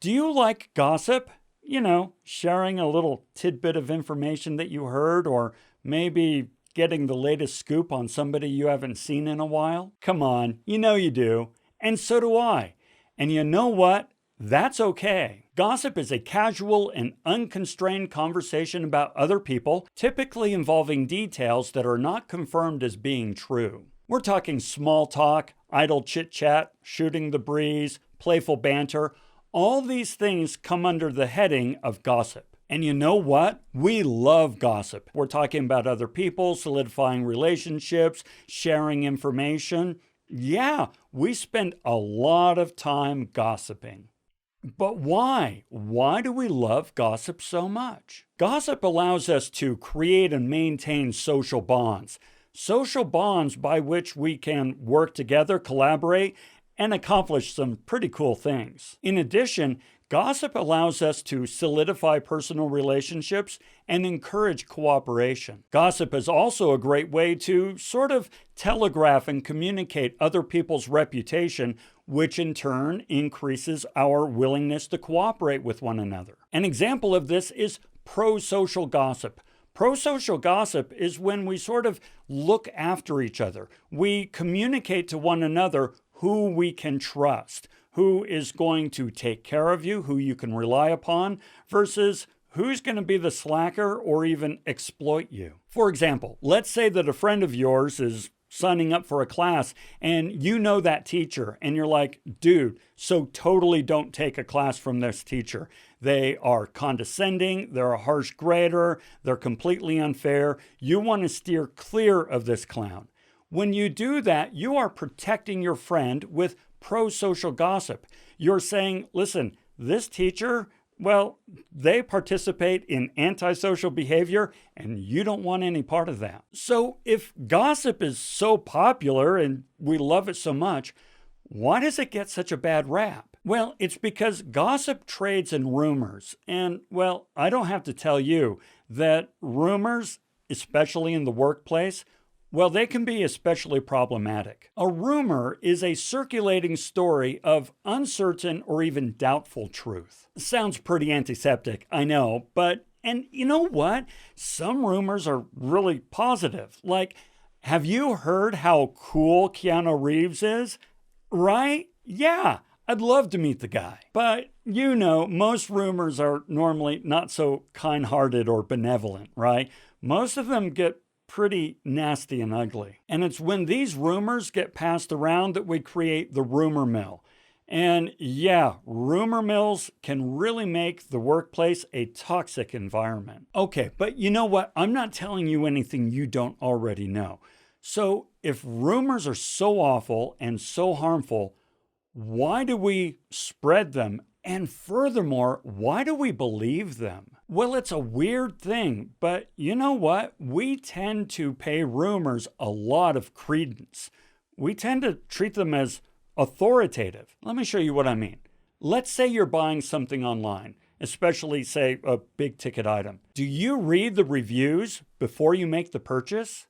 Do you like gossip? Sharing a little tidbit of information that you heard, or maybe getting the latest scoop on somebody you haven't seen in a while? Come on, you do. And so do I. And you know what? That's okay. Gossip is a casual and unconstrained conversation about other people, typically involving details that are not confirmed as being true. We're talking small talk, idle chit-chat, shooting the breeze, playful banter. All these things come under the heading of gossip. And you know what? We love gossip. We're talking about other people, solidifying relationships, sharing information. Yeah, we spend a lot of time gossiping. But why? Why do we love gossip so much? Gossip allows us to create and maintain social bonds. Social bonds by which we can work together, collaborate, and accomplish some pretty cool things. In addition, gossip allows us to solidify personal relationships and encourage cooperation. Gossip is also a great way to sort of telegraph and communicate other people's reputation, which in turn increases our willingness to cooperate with one another. An example of this is pro-social gossip. Pro-social gossip is when we sort of look after each other. We communicate to one another who we can trust, who is going to take care of you, who you can rely upon, versus who's going to be the slacker or even exploit you. For example, let's say that a friend of yours is signing up for a class and you know that teacher and you're like, dude, so totally don't take a class from this teacher. They are condescending, they're a harsh grader, they're completely unfair. You want to steer clear of this clown. When you do that, you are protecting your friend with pro-social gossip. You're saying, listen, this teacher, well, they participate in antisocial behavior and you don't want any part of that. So if gossip is so popular and we love it so much, why does it get such a bad rap? Well, it's because gossip trades in rumors. And, well, I don't have to tell you that rumors, especially in the workplace, well, they can be especially problematic. A rumor is a circulating story of uncertain or even doubtful truth. Sounds pretty antiseptic, I know, and you know what? Some rumors are really positive. Like, have you heard how cool Keanu Reeves is? Right? Yeah, I'd love to meet the guy. But most rumors are normally not so kind-hearted or benevolent, right? Most of them get pretty nasty and ugly. And it's when these rumors get passed around that we create the rumor mill. And yeah, rumor mills can really make the workplace a toxic environment. Okay, but you know what? I'm not telling you anything you don't already know. So if rumors are so awful and so harmful, why do we spread them? And furthermore, why do we believe them? Well, it's a weird thing, but you know what? We tend to pay rumors a lot of credence. We tend to treat them as authoritative. Let me show you what I mean. Let's say you're buying something online, especially, say, a big ticket item. Do you read the reviews before you make the purchase?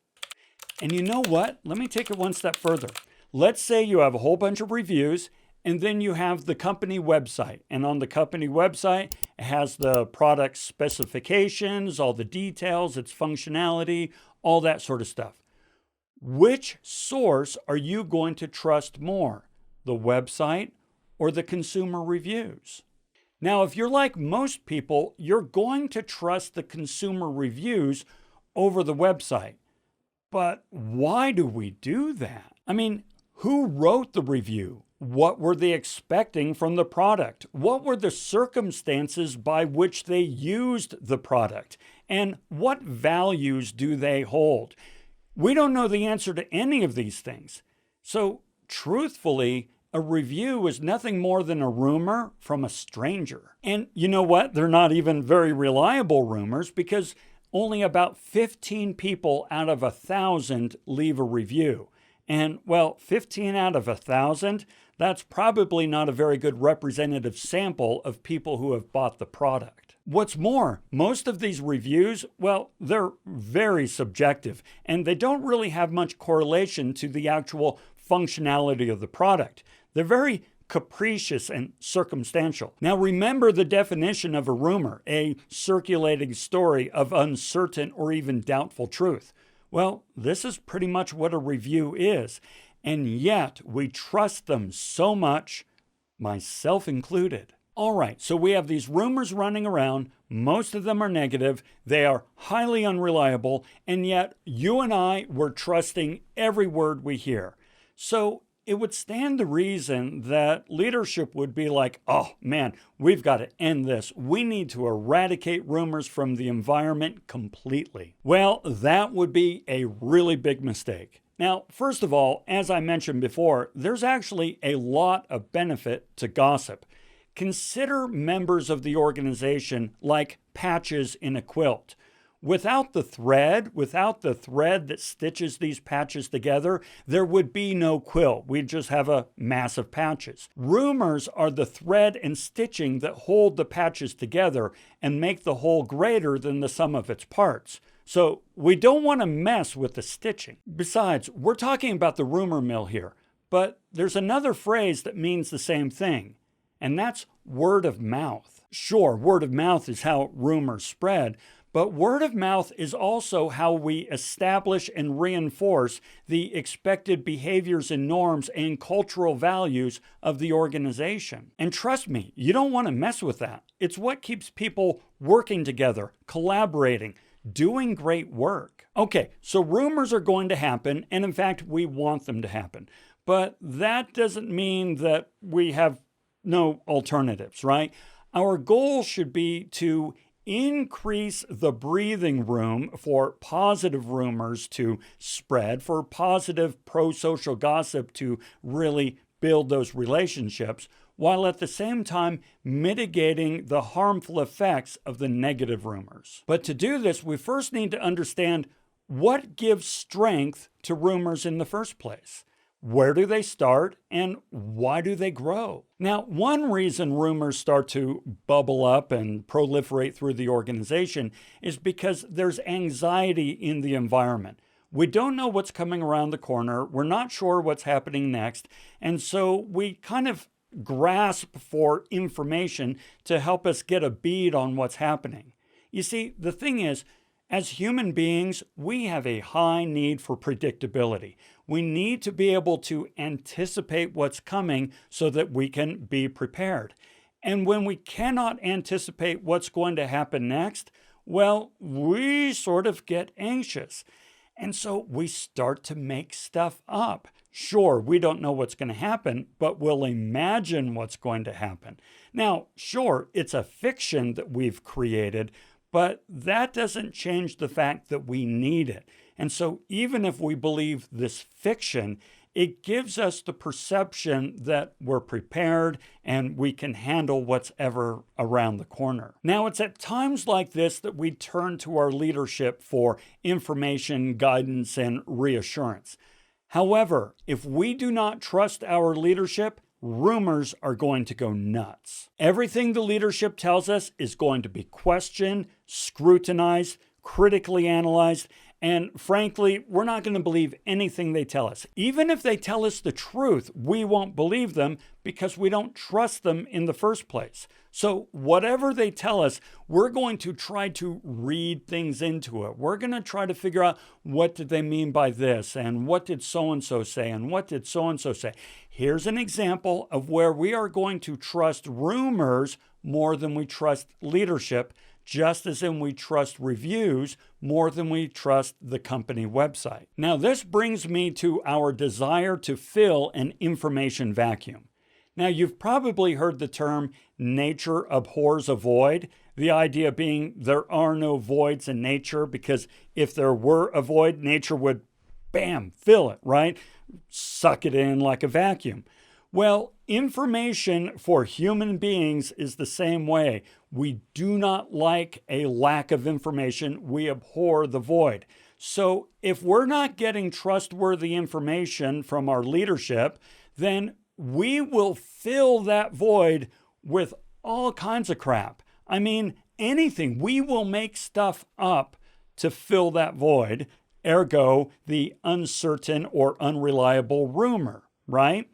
And you know what? Let me take it one step further. Let's say you have a whole bunch of reviews and then you have the company website. And on the company website, it has the product specifications, all the details, its functionality, all that sort of stuff. Which source are you going to trust more? The website or the consumer reviews? Now, if you're like most people, you're going to trust the consumer reviews over the website. But why do we do that? I mean, who wrote the review? What were they expecting from the product? What were the circumstances by which they used the product? And what values do they hold? We don't know the answer to any of these things. So, truthfully, a review is nothing more than a rumor from a stranger. And you know what? They're not even very reliable rumors because only about 15 people out of 1,000 leave a review. And, well, 15 out of 1,000, that's probably not a very good representative sample of people who have bought the product. What's more, most of these reviews, well, they're very subjective, and they don't really have much correlation to the actual functionality of the product. They're very capricious and circumstantial. Now remember the definition of a rumor, a circulating story of uncertain or even doubtful truth. Well, this is pretty much what a review is, and yet we trust them so much, myself included. All right, so we have these rumors running around. Most of them are negative. They are highly unreliable, and yet you and I were trusting every word we hear. So it would stand to reason that leadership would be like, oh man, we've got to end this. We need to eradicate rumors from the environment completely. Well, that would be a really big mistake. Now, first of all, as I mentioned before, there's actually a lot of benefit to gossip. Consider members of the organization like patches in a quilt. Without the thread that stitches these patches together, there would be no quilt. We'd just have a mass of patches. Rumors are the thread and stitching that hold the patches together and make the whole greater than the sum of its parts. So we don't want to mess with the stitching. Besides, we're talking about the rumor mill here, but there's another phrase that means the same thing, and that's word of mouth. Sure, word of mouth is how rumors spread, but word of mouth is also how we establish and reinforce the expected behaviors and norms and cultural values of the organization. And trust me, you don't want to mess with that. It's what keeps people working together, collaborating, doing great work. Okay, so rumors are going to happen, and in fact, we want them to happen. But that doesn't mean that we have no alternatives, right? Our goal should be to increase the breathing room for positive rumors to spread, for positive pro-social gossip to really build those relationships, while at the same time mitigating the harmful effects of the negative rumors. But to do this, we first need to understand what gives strength to rumors in the first place. Where do they start, and why do they grow? Now, one reason rumors start to bubble up and proliferate through the organization is because there's anxiety in the environment. We don't know what's coming around the corner. We're not sure what's happening next. And so we kind of grasp for information to help us get a bead on what's happening. You see, the thing is, as human beings, we have a high need for predictability. We need to be able to anticipate what's coming so that we can be prepared. And when we cannot anticipate what's going to happen next, well, we sort of get anxious. And so we start to make stuff up. Sure, we don't know what's going to happen, but we'll imagine what's going to happen. Now, sure, it's a fiction that we've created, but that doesn't change the fact that we need it. And so even if we believe this fiction, it gives us the perception that we're prepared and we can handle what's ever around the corner. Now, it's at times like this that we turn to our leadership for information, guidance, and reassurance. However, if we do not trust our leadership, rumors are going to go nuts. Everything the leadership tells us is going to be questioned, scrutinized, critically analyzed, and frankly, we're not going to believe anything they tell us. Even if they tell us the truth, we won't believe them because we don't trust them in the first place. So whatever they tell us, we're going to try to read things into it. We're going to try to figure out, what did they mean by this? And what did so-and-so say? And what did so-and-so say? Here's an example of where we are going to trust rumors more than we trust leadership, just as in we trust reviews more than we trust the company website. Now, this brings me to our desire to fill an information vacuum. Now, you've probably heard the term nature abhors a void, the idea being there are no voids in nature, because if there were a void, nature would, bam, fill it, right? Suck it in like a vacuum. Well, information for human beings is the same way. We do not like a lack of information. We abhor the void. So if we're not getting trustworthy information from our leadership, then we will fill that void with all kinds of crap. I mean, anything. We will make stuff up to fill that void, ergo the uncertain or unreliable rumor, right?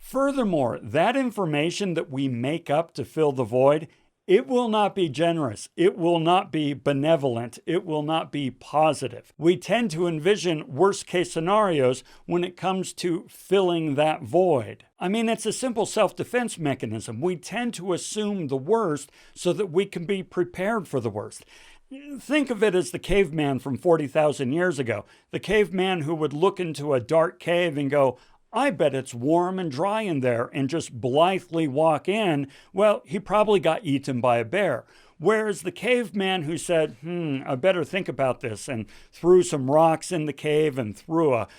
Furthermore, that information that we make up to fill the void, it will not be generous. It will not be benevolent. It will not be positive. We tend to envision worst case scenarios when it comes to filling that void. I mean, it's a simple self-defense mechanism. We tend to assume the worst so that we can be prepared for the worst. Think of it as the caveman from 40,000 years ago. The caveman who would look into a dark cave and go, I bet it's warm and dry in there, and just blithely walk in. Well, he probably got eaten by a bear. Whereas the caveman who said, I better think about this, and threw some rocks in the cave and threw a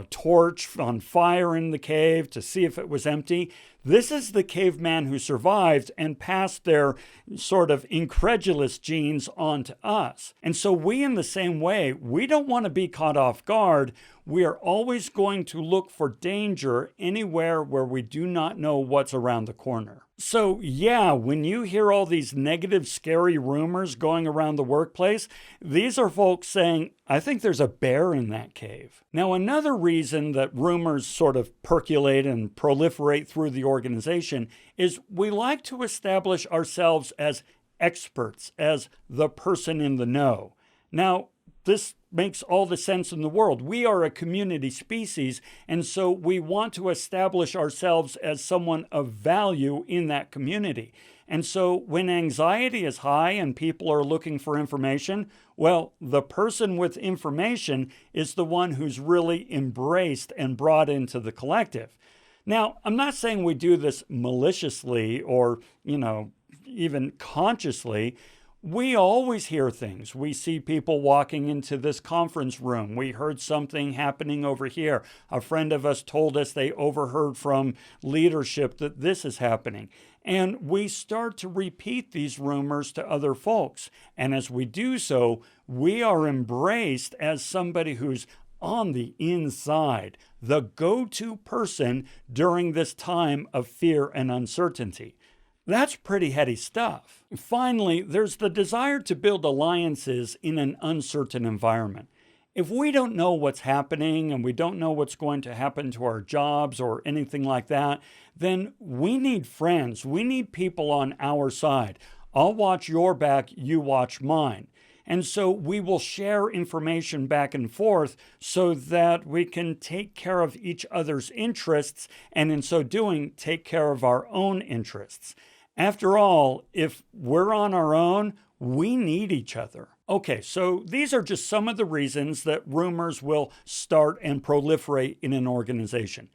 torch on fire in the cave to see if it was empty. This is the caveman who survived and passed their sort of incredulous genes on to us. And so we, in the same way, we don't want to be caught off guard. We are always going to look for danger anywhere where we do not know what's around the corner. So yeah, when you hear all these negative, scary rumors going around the workplace, these are folks saying, I think there's a bear in that cave. Now, another reason that rumors sort of percolate and proliferate through the organization is we like to establish ourselves as experts, as the person in the know. Now, this makes all the sense in the world. We are a community species, and so we want to establish ourselves as someone of value in that community. And so when anxiety is high and people are looking for information, well, the person with information is the one who's really embraced and brought into the collective. Now, I'm not saying we do this maliciously or, even consciously. We always hear things. We see people walking into this conference room. We heard something happening over here. A friend of us told us they overheard from leadership that this is happening. And we start to repeat these rumors to other folks. And as we do so, we are embraced as somebody who's on the inside, the go-to person during this time of fear and uncertainty. That's pretty heady stuff. Finally, there's the desire to build alliances in an uncertain environment. If we don't know what's happening and we don't know what's going to happen to our jobs or anything like that, then we need friends. We need people on our side. I'll watch your back, you watch mine. And so we will share information back and forth so that we can take care of each other's interests and in so doing, take care of our own interests. After all, if we're on our own, we need each other. Okay, so these are just some of the reasons that rumors will start and proliferate in an organization.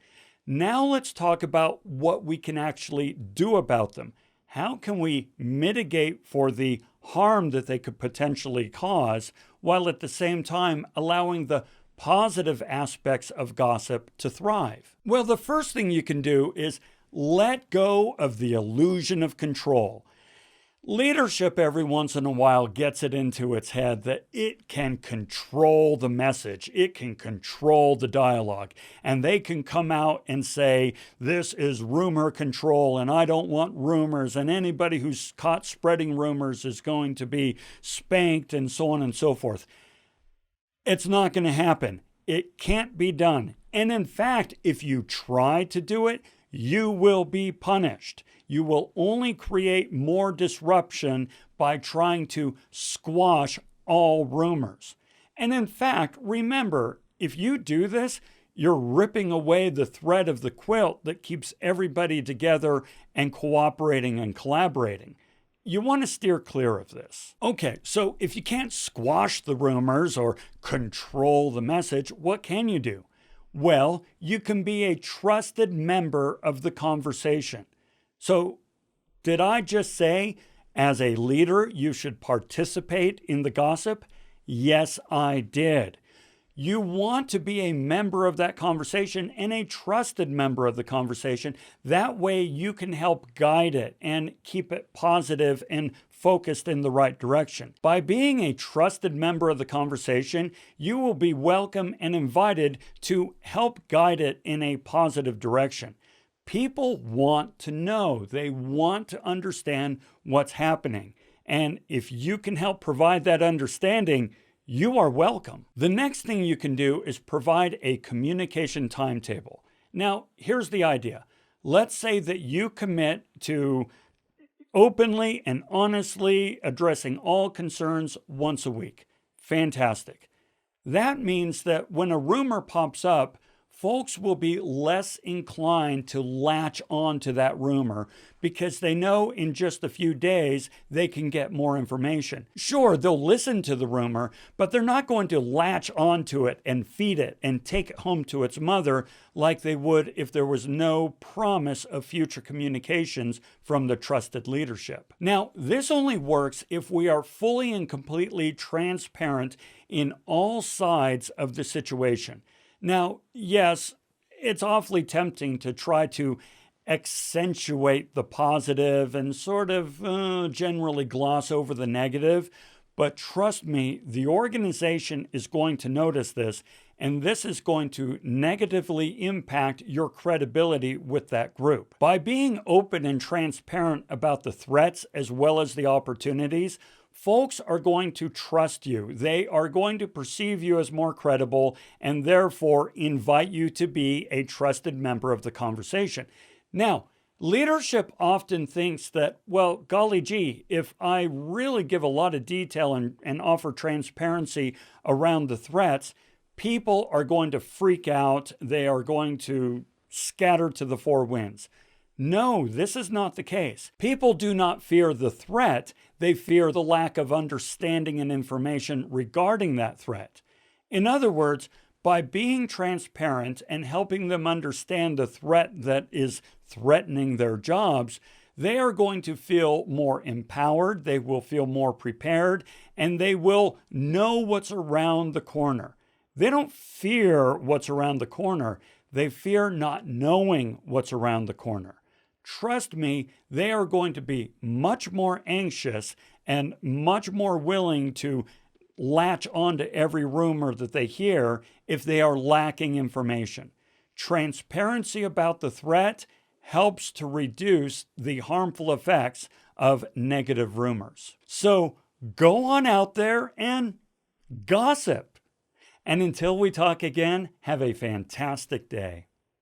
Now let's talk about what we can actually do about them. How can we mitigate for the harm that they could potentially cause, while at the same time allowing the positive aspects of gossip to thrive? Well, the first thing you can do is let go of the illusion of control. Leadership every once in a while gets it into its head that it can control the message, it can control the dialogue, and they can come out and say, this is rumor control and I don't want rumors, and anybody who's caught spreading rumors is going to be spanked, and so on and so forth. It's not going to happen. It can't be done. And in fact, if you try to do it, you will be punished. You will only create more disruption by trying to squash all rumors. And in fact, remember, if you do this, you're ripping away the thread of the quilt that keeps everybody together and cooperating and collaborating. You want to steer clear of this. Okay, so if you can't squash the rumors or control the message, what can you do? Well, you can be a trusted member of the conversation. So, did I just say, as a leader, you should participate in the gossip? Yes, I did. You want to be a member of that conversation and a trusted member of the conversation. That way you can help guide it and keep it positive and focused in the right direction. By being a trusted member of the conversation, you will be welcome and invited to help guide it in a positive direction. People want to know. They want to understand what's happening. And if you can help provide that understanding, you are welcome. The next thing you can do is provide a communication timetable. Now, here's the idea. let's say that you commit to openly and honestly addressing all concerns once a week. Fantastic. That means that when a rumor pops up, folks will be less inclined to latch on to that rumor because they know in just a few days they can get more information. Sure, they'll listen to the rumor, but they're not going to latch onto it and feed it and take it home to its mother like they would if there was no promise of future communications from the trusted leadership. Now, this only works if we are fully and completely transparent in all sides of the situation. Now, yes, it's awfully tempting to try to accentuate the positive and sort of generally gloss over the negative. But trust me, the organization is going to notice this, and this is going to negatively impact your credibility with that group. By being open and transparent about the threats as well as the opportunities, folks are going to trust you. They are going to perceive you as more credible and therefore invite you to be a trusted member of the conversation. Now, leadership often thinks that, well, golly gee, if I really give a lot of detail and offer transparency around the threats, people are going to freak out. They are going to scatter to the four winds. No, this is not the case. People do not fear the threat. They fear the lack of understanding and information regarding that threat. In other words, by being transparent and helping them understand the threat that is threatening their jobs, they are going to feel more empowered, they will feel more prepared, and they will know what's around the corner. They don't fear what's around the corner. They fear not knowing what's around the corner. Trust me, they are going to be much more anxious and much more willing to latch onto every rumor that they hear if they are lacking information. Transparency about the threat helps to reduce the harmful effects of negative rumors. So go on out there and gossip. And until we talk again, have a fantastic day.